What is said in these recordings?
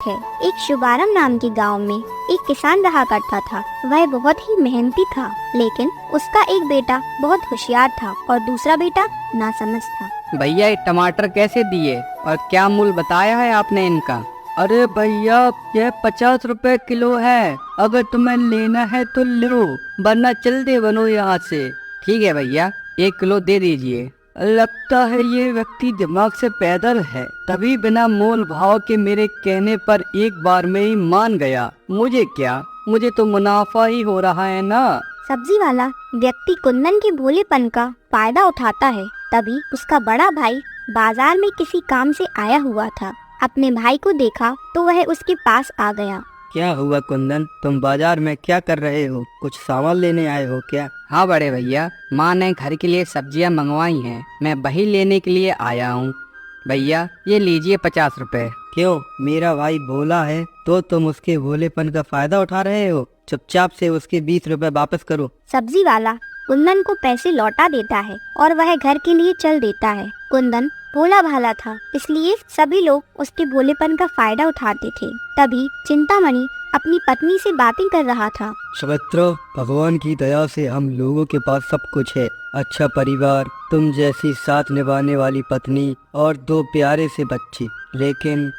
है। एक शुभारंभ नाम के गांव में एक किसान रहा करता था। वह बहुत ही मेहनती था, लेकिन उसका एक बेटा बहुत होशियार था और दूसरा बेटा नासमझ था। भैया ये टमाटर कैसे दिए और क्या मूल्य बताया है आपने इनका? अरे भैया यह 50 रुपए किलो है, अगर तुम्हें लेना है तो लो, वरना चल दे बनो यहाँ से। ठीक है भैया, 1 किलो दे दीजिए। लगता है ये व्यक्ति दिमाग से पैदल है, तभी बिना मोल भाव के मेरे कहने पर एक बार में ही मान गया। मुझे क्या, मुझे तो मुनाफा ही हो रहा है ना। सब्जी वाला व्यक्ति कुंदन के भोलेपन का फायदा उठाता है। तभी उसका बड़ा भाई बाजार में किसी काम से आया हुआ था। अपने भाई को देखा तो वह उसके पास आ गया। क्या हुआ कुंदन, तुम बाजार में क्या कर रहे हो? कुछ सामान लेने आए हो क्या? हाँ बड़े भैया, माँ ने घर के लिए सब्जियाँ मंगवाई हैं, मैं वही लेने के लिए आया हूँ। भैया ये लीजिए 50 रुपए। क्यों, मेरा भाई भोला है तो तुम उसके भोलेपन का फायदा उठा रहे हो? चुपचाप से उसके 20 रुपए वापस करो। सब्जी वाला कुंदन को पैसे लौटा देता है और वह घर के लिए चल देता है। कुंदन भोला भाला था, इसलिए सभी लोग उसके भोलेपन का फायदा उठाते थे। तभी चिंतामणि अपनी पत्नी से बातें कर रहा था। सुमित्रा, भगवान की दया से हम लोगों के पास सब कुछ है, अच्छा परिवार, तुम जैसी साथ निभाने वाली पत्नी और 2 प्यारे से बच्चे। लेकिन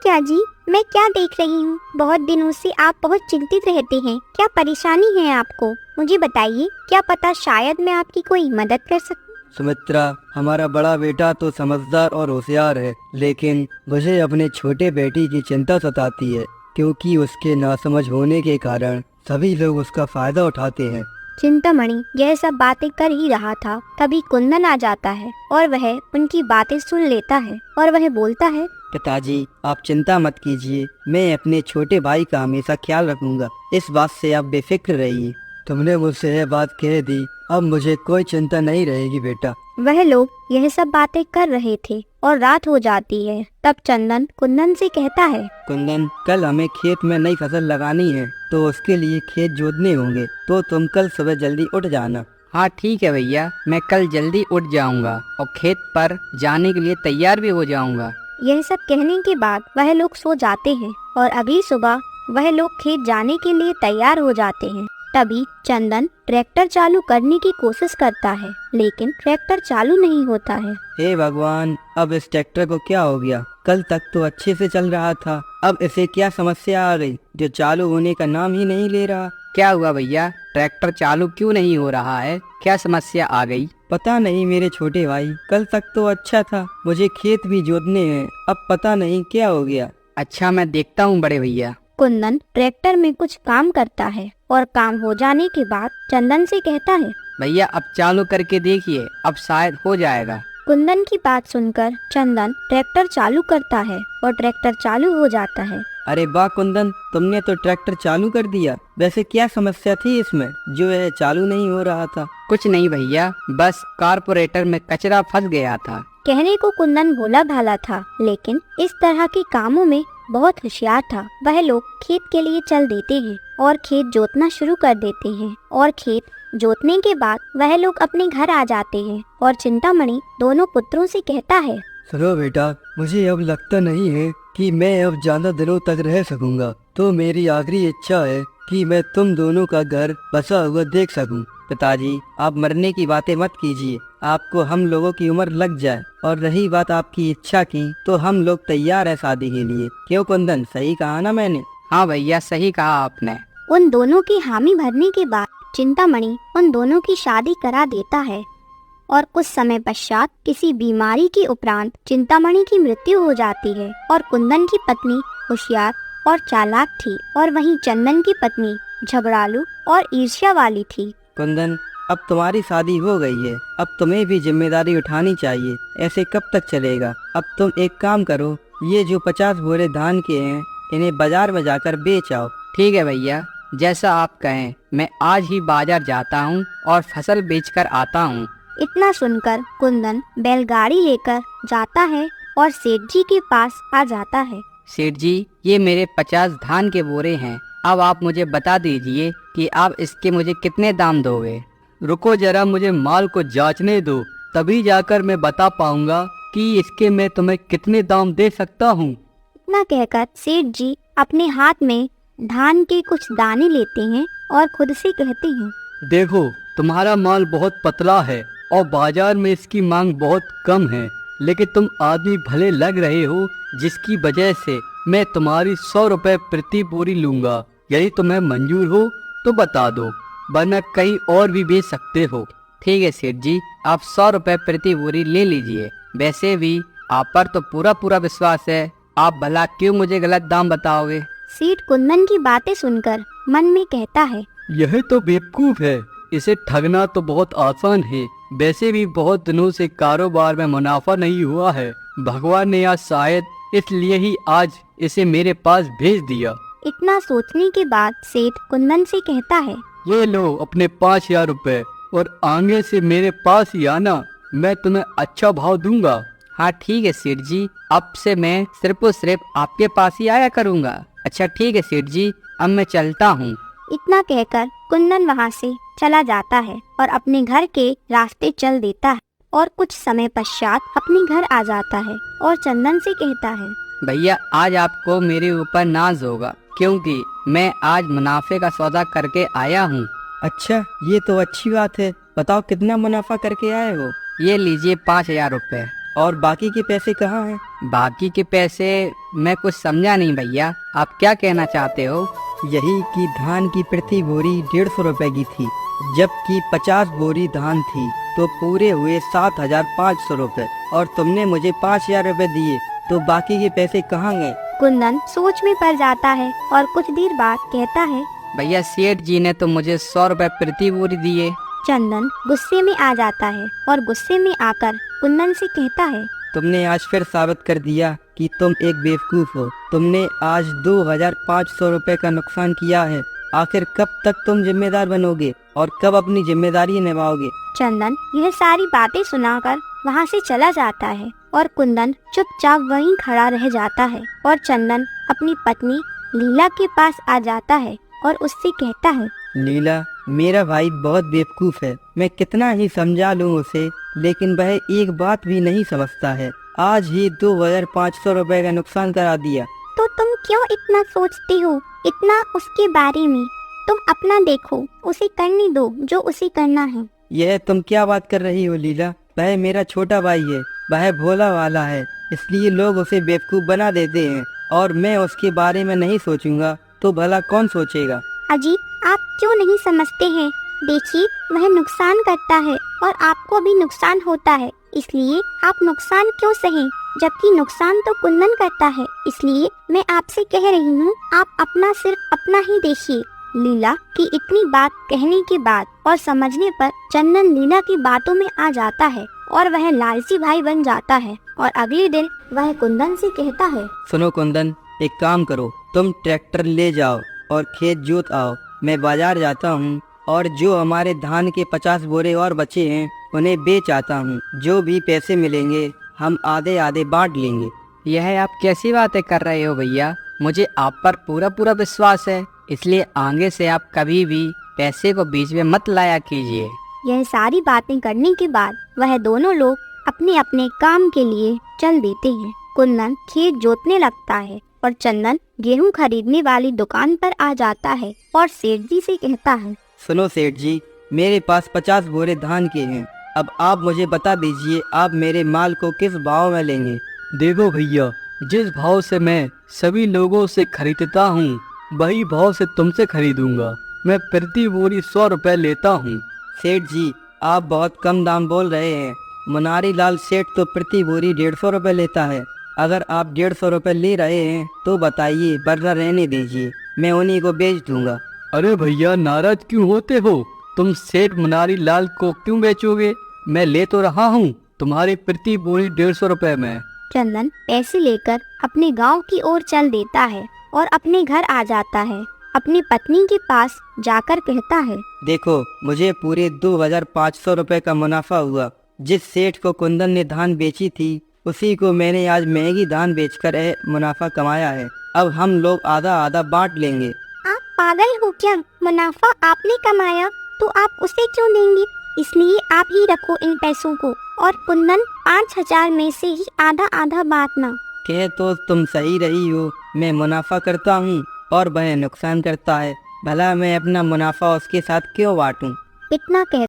क्या जी, मैं क्या देख रही हूँ? बहुत दिनों से आप बहुत चिंतित रहते हैं। क्या परेशानी है आपको? मुझे बताइए, क्या पता शायद मैं आपकी कोई मदद कर सकूं। सुमित्रा, हमारा बड़ा बेटा तो समझदार और होशियार है, लेकिन मुझे अपने छोटे बेटी की चिंता सताती है, क्योंकि उसके नासमझ होने के कारण सभी लोग उसका फायदा उठाते हैं। चिंतामणि यह सब बातें कर ही रहा था, तभी कुंदन आ जाता है और वह उनकी बातें सुन लेता है और वह बोलता है, पिताजी आप चिंता मत कीजिए, मैं अपने छोटे भाई का हमेशा ख्याल रखूंगा, इस बात से आप बेफिक्र रहिए। तुमने मुझसे यह बात कह दी, अब मुझे कोई चिंता नहीं रहेगी बेटा। वह लोग यह सब बातें कर रहे थे और रात हो जाती है। तब चंदन कुंदन से कहता है, कुंदन, कल हमें खेत में नई फसल लगानी है, तो उसके लिए खेत जोतने होंगे, तो तुम कल सुबह जल्दी उठ जाना। हाँ ठीक है भैया, मैं कल जल्दी उठ जाऊंगा और खेत पर जाने के लिए तैयार भी हो जाऊंगा। यह सब कहने के बाद वह लोग सो जाते हैं और अभी सुबह वह लोग खेत जाने के लिए तैयार हो जाते हैं। तभी चंदन ट्रैक्टर चालू करने की कोशिश करता है, लेकिन ट्रैक्टर चालू नहीं होता है। हे भगवान, अब इस ट्रैक्टर को क्या हो गया? कल तक तो अच्छे से चल रहा था, अब इसे क्या समस्या आ गई जो चालू होने का नाम ही नहीं ले रहा? क्या हुआ भैया, ट्रैक्टर चालू क्यों नहीं हो रहा है? क्या समस्या आ गई? पता नहीं मेरे छोटे भाई, कल तक तो अच्छा था, मुझे खेत भी जोतने हैं, अब पता नहीं क्या हो गया। अच्छा मैं देखता हूँ बड़े भैया। कुंदन ट्रैक्टर में कुछ काम करता है और काम हो जाने के बाद चंदन से कहता है, भैया अब चालू करके देखिए, अब शायद हो जाएगा। कुंदन की बात सुनकर चंदन ट्रैक्टर चालू करता है और ट्रैक्टर चालू हो जाता है। अरे वाह कुंदन, तुमने तो ट्रैक्टर चालू कर दिया। वैसे क्या समस्या थी इसमें जो यह चालू नहीं हो रहा था? कुछ नहीं भैया, बस कारपोरेटर में कचरा फंस गया था। कहने को कुंदन भोला भाला था, लेकिन इस तरह के कामों में बहुत होशियार था। वह लोग खेत के लिए चल देते हैं और खेत जोतना शुरू कर देते हैं और खेत जोतने के बाद वह लोग अपने घर आ जाते हैं और चिंतामणि दोनों पुत्रों से कहता है, सुनो बेटा, मुझे अब लगता नहीं है कि मैं अब ज्यादा दिनों तक रह सकूंगा, तो मेरी आखिरी इच्छा है कि मैं तुम दोनों का घर बसा हुआ देख सकूं। पिताजी आप मरने की बातें मत कीजिए, आपको हम लोगों की उम्र लग जाए, और रही बात आपकी इच्छा की, तो हम लोग तैयार है शादी के लिए। क्यों कुंदन, सही कहा ना मैंने? हाँ भैया सही कहा आपने। उन दोनों की हामी भरने के बाद चिंतामणि उन दोनों की शादी करा देता है और कुछ समय पश्चात किसी बीमारी के उपरांत चिंतामणि की मृत्यु हो जाती है और कुंदन की पत्नी होशियार और चालाक थी और वहीं चंदन की पत्नी झगड़ालू और ईर्ष्या वाली थी। कुंदन, अब तुम्हारी शादी हो गई है, अब तुम्हें भी जिम्मेदारी उठानी चाहिए, ऐसे कब तक चलेगा? अब तुम एक काम करो, ये जो 50 बोरे धान के हैं इन्हें बाजार में जाकर बेच आओ। ठीक है भैया, जैसा आप कहें, मैं आज ही बाजार जाता हूँ और फसल बेचकर आता हूँ। इतना सुनकर कुंदन बैलगाड़ी लेकर जाता है और सेठ जी के पास आ जाता है। सेठ जी, ये मेरे 50 धान के बोरे हैं, अब आप मुझे बता दीजिए कि आप इसके मुझे कितने दाम दोगे। रुको जरा, मुझे माल को जांचने दो, तभी जाकर मैं बता पाऊंगा कि इसके मैं तुम्हें कितने दाम दे सकता हूँ। इतना कहकर सेठ जी अपने हाथ में धान के कुछ दाने लेते हैं और खुद से कहते हैं, देखो तुम्हारा माल बहुत पतला है और बाजार में इसकी मांग बहुत कम है, लेकिन तुम आदमी भले लग रहे हो, जिसकी वजह से मैं तुम्हारी 100 रुपए प्रति बोरी लूंगा। यदि तुम्हें मंजूर हो तो बता दो, वरना कहीं और भी बेच सकते हो। ठीक है सेठ जी, आप 100 रुपए प्रति बोरी ले लीजिए। वैसे भी आप पर तो पूरा विश्वास है, आप भला क्यों मुझे गलत दाम बताओगे। सेठ कुंदन की बातें सुनकर मन में कहता है, यह तो बेवकूफ है, इसे ठगना तो बहुत आसान है। वैसे भी बहुत दिनों से कारोबार में मुनाफा नहीं हुआ है। भगवान ने आज शायद इसलिए ही आज इसे मेरे पास भेज दिया। इतना सोचने के बाद सेठ कुंदन से कहता है, ये लो अपने 5000 रुपए और आगे से मेरे पास ही आना, मैं तुम्हें अच्छा भाव दूंगा। हाँ ठीक है सेठ जी, अब से मैं सिर्फ और सिर्फ आपके पास ही आया करूँगा। अच्छा ठीक है सेठ जी, अब मैं चलता हूँ। इतना कहकर कुंदन वहाँ से चला जाता है और अपने घर के रास्ते चल देता है और कुछ समय पश्चात अपने घर आ जाता है और चंदन से कहता है, भैया आज आपको मेरे ऊपर नाज होगा, क्योंकि मैं आज मुनाफे का सौदा करके आया हूँ। अच्छा, ये तो अच्छी बात है। बताओ कितना मुनाफा करके आए हो? ये लीजिए 5000 रुपए। और बाकी के पैसे कहाँ हैं? बाकी के पैसे मैं कुछ समझा नहीं भैया, आप क्या कहना चाहते हो। यही कि धान की प्रति बोरी 150 रुपए की थी, जबकि 50 बोरी धान थी तो पूरे हुए 7500 रुपए, और तुमने मुझे 5000 रुपए दिए, तो बाकी के पैसे कहाँ गए? कुंदन सोच में पड़ जाता है और कुछ देर बाद कहता है, भैया सेठ जी ने तो मुझे 100 रुपए प्रति बोरी दिए। चंदन गुस्से में आ जाता है और गुस्से में आकर कुंदन से कहता है, तुमने आज फिर साबित कर दिया कि तुम एक बेवकूफ हो। तुमने आज 2500 रुपए का नुकसान किया है। आखिर कब तक तुम जिम्मेदार बनोगे और कब अपनी जिम्मेदारी निभाओगे? चंदन यह सारी बातें सुनाकर वहाँ से चला जाता है और कुंदन चुपचाप वहीं खड़ा रह जाता है और चंदन अपनी पत्नी लीला के पास आ जाता है और उससे कहता है, लीला, मेरा भाई बहुत बेवकूफ है। मैं कितना ही समझा लूं उसे, लेकिन वह एक बात भी नहीं समझता है। आज ही 2500 रुपए का नुकसान करा दिया। तो तुम क्यों इतना सोचती हो इतना उसके बारे में? तुम अपना देखो, उसे करने दो जो उसे करना है। यह तुम क्या बात कर रही हो लीला? वह मेरा छोटा भाई है, वह भोला वाला है, इसलिए लोग उसे बेवकूफ बना देते हैं, और मैं उसके बारे में नहीं सोचूंगा तो भला कौन सोचेगा? अजी, आप क्यों नहीं समझते हैं? देखिए, वह नुकसान करता है और आपको भी नुकसान होता है, इसलिए आप नुकसान क्यों सहें? जबकि नुकसान तो कुंदन करता है, इसलिए मैं आपसे कह रही हूँ, आप अपना सिर्फ अपना ही देखिए। लीला की इतनी बात कहने के बाद और समझने पर चंदन लीला की बातों में आ जाता है और वह लालची भाई बन जाता है और अगले दिन वह कुंदन से कहता है, सुनो कुंदन, एक काम करो, तुम ट्रैक्टर ले जाओ और खेत जोत आओ। मैं बाजार जाता हूँ और जो हमारे धान के 50 बोरे और बचे हैं उन्हें बेच आता हूँ। जो भी पैसे मिलेंगे हम आधे आधे बांट लेंगे। यह आप कैसी बातें कर रहे हो भैया? मुझे आप पर पूरा विश्वास है, इसलिए आगे से आप कभी भी पैसे को बीच में मत लाया कीजिए। यह सारी बातें करने के बाद वह दोनों लोग अपने अपने काम के लिए चल देते हैं। कुंदन खेत जोतने लगता है और चंदन गेहूं खरीदने वाली दुकान पर आ जाता है और सेठ जी से कहता है, सुनो सेठ जी, मेरे पास 50 बोरे धान के हैं। अब आप मुझे बता दीजिए, आप मेरे माल को किस भाव में लेंगे? देखो भैया, जिस भाव से मैं सभी लोगों से खरीदता हूँ वही भाव से तुमसे खरीदूंगा। मैं प्रति बोरी 100 रुपए लेता हूँ। सेठ जी, आप बहुत कम दाम बोल रहे हैं। मुनारी लाल सेठ तो प्रति बोरी 150 रुपए लेता है। अगर आप 150 रुपए ले रहे हैं तो बताइए, वरना रहने दीजिए, मैं उन्हीं को बेच दूंगा। अरे भैया, नाराज क्यों होते हो? तुम सेठ मुनारी लाल को क्यों बेचोगे? मैं ले तो रहा हूँ तुम्हारी प्रति बोरी 150 रुपए में। चंदन पैसे लेकर अपने गांव की ओर चल देता है और अपने घर आ जाता है। अपनी पत्नी के पास जाकर कहता है, देखो, मुझे पूरे 2500 रुपए का मुनाफा हुआ। जिस सेठ को कुंदन ने धान बेची थी उसी को मैंने आज महंगी धान बेचकर मुनाफा कमाया है। अब हम लोग आधा आधा बांट लेंगे। आप पागल हो क्या? मुनाफा आपने कमाया तो आप उसे क्यों देंगे? इसलिए आप ही रखो इन पैसों को और कुंदन 5000 में से ही आधा आधा बांटना। कह तो तुम सही रही हो, मैं मुनाफा करता हूँ और वह नुकसान करता है, भला मैं अपना मुनाफा उसके साथ क्यों बांटूं। इतना कह